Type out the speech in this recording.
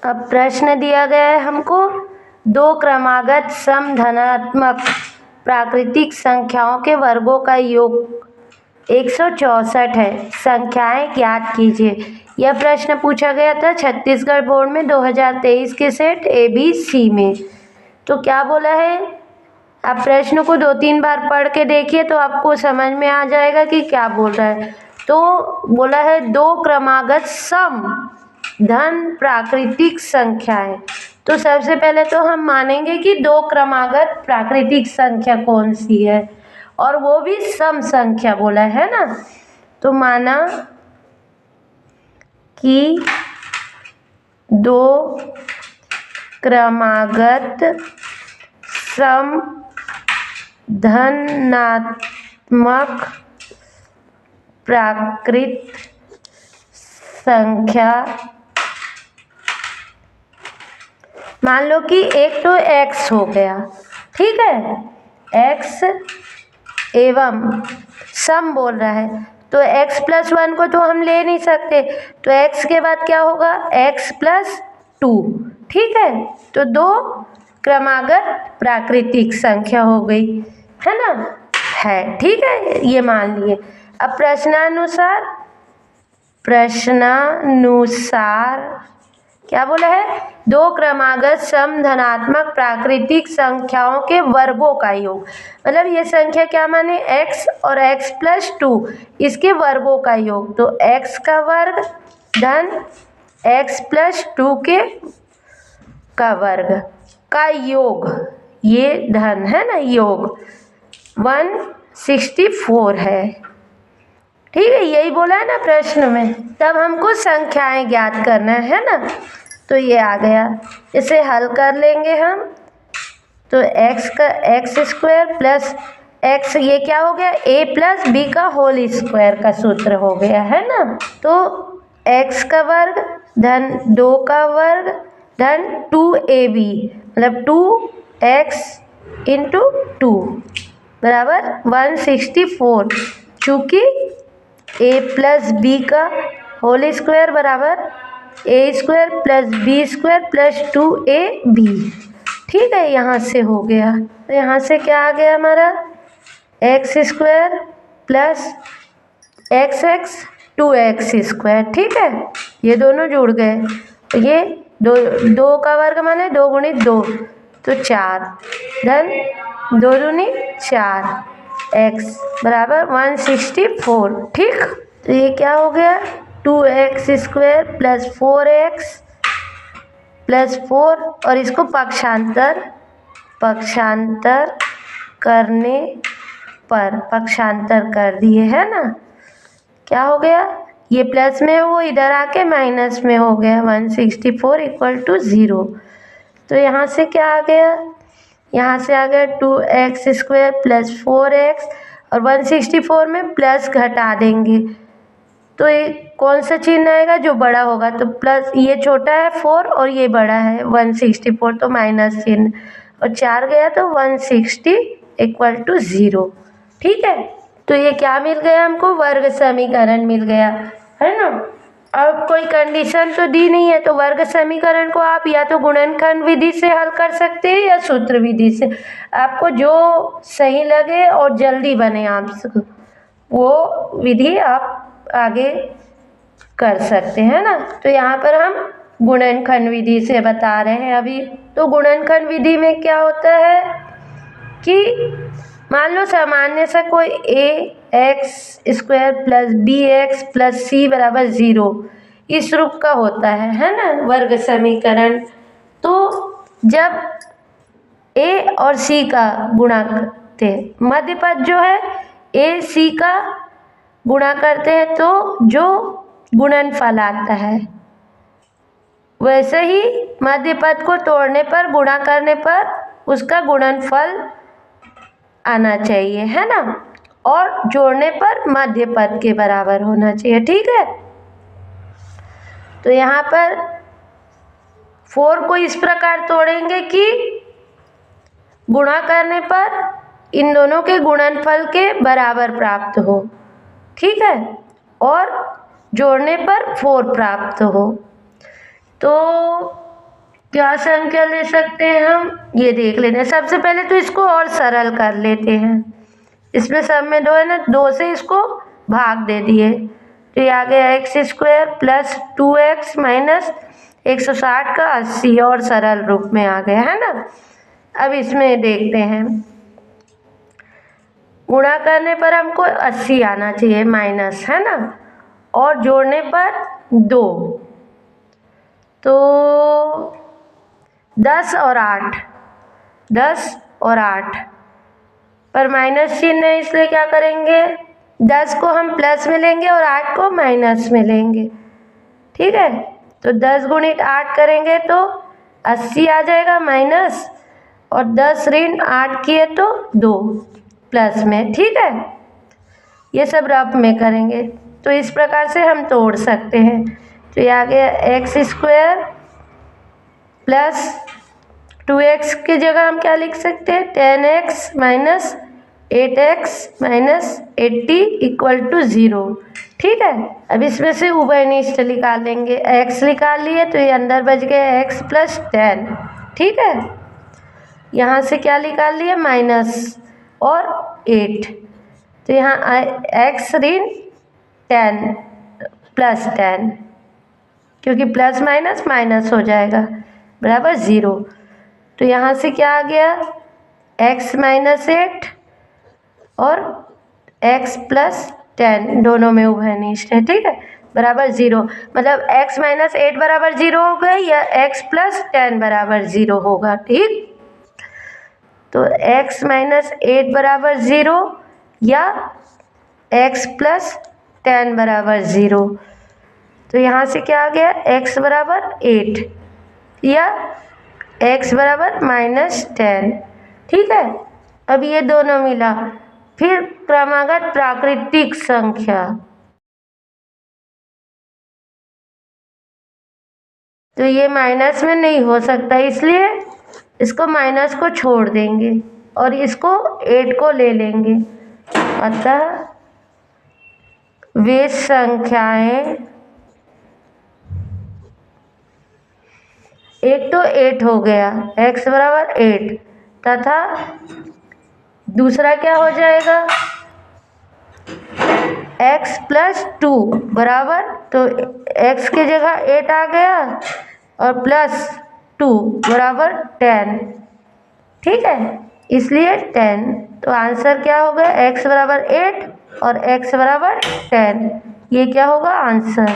अब प्रश्न दिया गया है हमको, दो क्रमागत सम धनात्मक प्राकृतिक संख्याओं के वर्गों का योग 164 है, संख्याएं ज्ञात कीजिए। यह प्रश्न पूछा गया था छत्तीसगढ़ बोर्ड में 2023 के सेट ABC में। तो क्या बोला है, आप प्रश्न को 2-3 बार पढ़ के देखिए तो आपको समझ में आ जाएगा कि क्या बोल रहा है। तो बोला है दो क्रमागत सम धन प्राकृतिक संख्याएं। तो सबसे पहले तो हम मानेंगे कि दो क्रमागत प्राकृतिक संख्या कौन सी है, और वो भी सम संख्या बोला है ना। तो माना कि दो क्रमागत सम धनात्मक प्राकृतिक संख्या, मान लो कि एक तो x हो गया, ठीक है, x एवं सम बोल रहा है तो x + 1 को तो हम ले नहीं सकते, तो x के बाद क्या होगा, x + 2, ठीक है। तो दो क्रमागत प्राकृतिक संख्या हो गई, है ना, है, ठीक है, ये मान लिए। अब प्रश्नानुसार क्या बोला है, दो क्रमागत सम धनात्मक प्राकृतिक संख्याओं के वर्गों का योग, मतलब ये संख्या क्या माने, x और x + 2 इसके वर्गों का योग। तो x का वर्ग धन x + 2 का वर्ग का योग, ये धन है ना, योग 164 है, ठीक है, यही बोला है ना प्रश्न में। तब हमको संख्याएं ज्ञात करना है ना, तो ये आ गया, इसे हल कर लेंगे हम। तो x का x² प्लस x, ये क्या हो गया, a + b का होल स्क्वायर का सूत्र हो गया, है ना। तो x का वर्ग धन 2 का वर्ग धन 2ab, मतलब 2x × 2 बराबर 164, चूँकि a + b का होल स्क्वायर बराबर a² + b² + 2ab, ठीक है, यहाँ से हो गया। तो यहाँ से क्या आ गया हमारा, x² + xx 2x², ठीक है, ये दोनों जुड़ गए। तो ये दो का वर्ग माने 2 × 2 तो 4 धन 2 दूनी 4 x बराबर 164, ठीक। तो ये क्या हो गया, 2x² + 4x + 4, और इसको पक्षांतर करने पर पक्षांतर कर दिए, है ना। क्या हो गया, ये प्लस में वो इधर आके माइनस में हो गया, 164 = 0। तो यहाँ से क्या आ गया, यहाँ से आ गया 2x² + 4x, और 164 में प्लस घटा देंगे तो ये कौन सा चिन्ह आएगा, जो बड़ा होगा। तो प्लस, ये छोटा है 4 और ये बड़ा है 164, तो माइनस चिन्ह, और 4 गया तो 160 = 0, ठीक है। तो ये क्या मिल गया हमको, वर्ग समीकरण मिल गया, है ना। अब कोई कंडीशन तो दी नहीं है, तो वर्ग समीकरण को आप या तो गुणनखंड विधि से हल कर सकते हैं या सूत्र विधि से, आपको जो सही लगे और जल्दी बने आपसे वो विधि आप आगे कर सकते हैं ना। तो यहाँ पर हम गुणनखंड विधि से बता रहे हैं अभी। तो गुणनखंड विधि में क्या होता है कि मान लो सामान्य से कोई ax² + bx + c = 0 इस रूप का होता है ना वर्ग समीकरण। तो जब a और c का गुणा करते हैं, मध्य पद जो है a c का गुणा करते हैं तो जो गुणनफल आता है, वैसे ही मध्य पद को तोड़ने पर, गुणा करने पर उसका गुणनफल आना चाहिए, है ना, और जोड़ने पर मध्य पद के बराबर होना चाहिए, ठीक है। तो यहाँ पर 4 को इस प्रकार तोड़ेंगे कि गुणा करने पर इन दोनों के गुणनफल के बराबर प्राप्त हो, ठीक है, और जोड़ने पर 4 प्राप्त हो। तो क्या संख्या ले सकते हैं हम, ये देख लेते हैं। सबसे पहले तो इसको और सरल कर लेते हैं। इसमें सब में 2 है ना, 2 से इसको भाग दे दिए तो ये आ गया x² प्लस 2x माइनस 160 का 80 और सरल रूप में आ गया है ना। अब इसमें देखते हैं, गुणा करने पर हमको 80 आना चाहिए माइनस, है ना, और जोड़ने पर 2, तो 10 और 8, 10 और 8 पर माइनस चिन्ह है, इसलिए क्या करेंगे, 10 को हम प्लस में लेंगे और 8 को माइनस में लेंगे। ठीक है, तो 10 गुणित 8 करेंगे तो 80 आ जाएगा माइनस, और 10 ऋण 8 किए तो 2 प्लस में। ठीक है, ये सब रफ में करेंगे तो इस प्रकार से हम तोड़ सकते हैं। तो ये आ गया x² प्लस 2x की जगह हम क्या लिख सकते हैं, 10x minus 8x minus 80 equal to 0। ठीक है, अब इसमें से उभयनिष्ठ निकाल लेंगे। x निकाल लिए तो ये अंदर बच गया x प्लस 10। ठीक है, यहाँ से क्या निकाल लिए, माइनस और 8, तो यहाँ x ऋण 10 प्लस 10, क्योंकि प्लस माइनस माइनस हो जाएगा, बराबर 0। तो यहाँ से क्या आ गया, x माइनस 8 और x प्लस 10 दोनों में उभयनिष्ठ है। ठीक है, बराबर 0, मतलब x माइनस 8 बराबर 0 होगा या x प्लस 10 बराबर 0 होगा। ठीक, तो x माइनस 8 बराबर 0 या x प्लस 10 बराबर 0। तो यहाँ से क्या आ गया, x बराबर 8 या x बराबर माइनस 10। ठीक है, अब ये दोनों मिला। फिर क्रमागत प्राकृतिक संख्या, तो ये माइनस में नहीं हो सकता, इसलिए इसको माइनस को छोड़ देंगे और इसको 8 को ले लेंगे। अतः वे संख्याएं, एक तो 8 हो गया, x बराबर 8, तथा दूसरा क्या हो जाएगा, x प्लस 2 बराबर, तो x की जगह 8 आ गया और प्लस 2 बराबर 10। ठीक है, इसलिए 10, तो आंसर क्या होगा, x बराबर 8 और x बराबर 10, ये क्या होगा आंसर।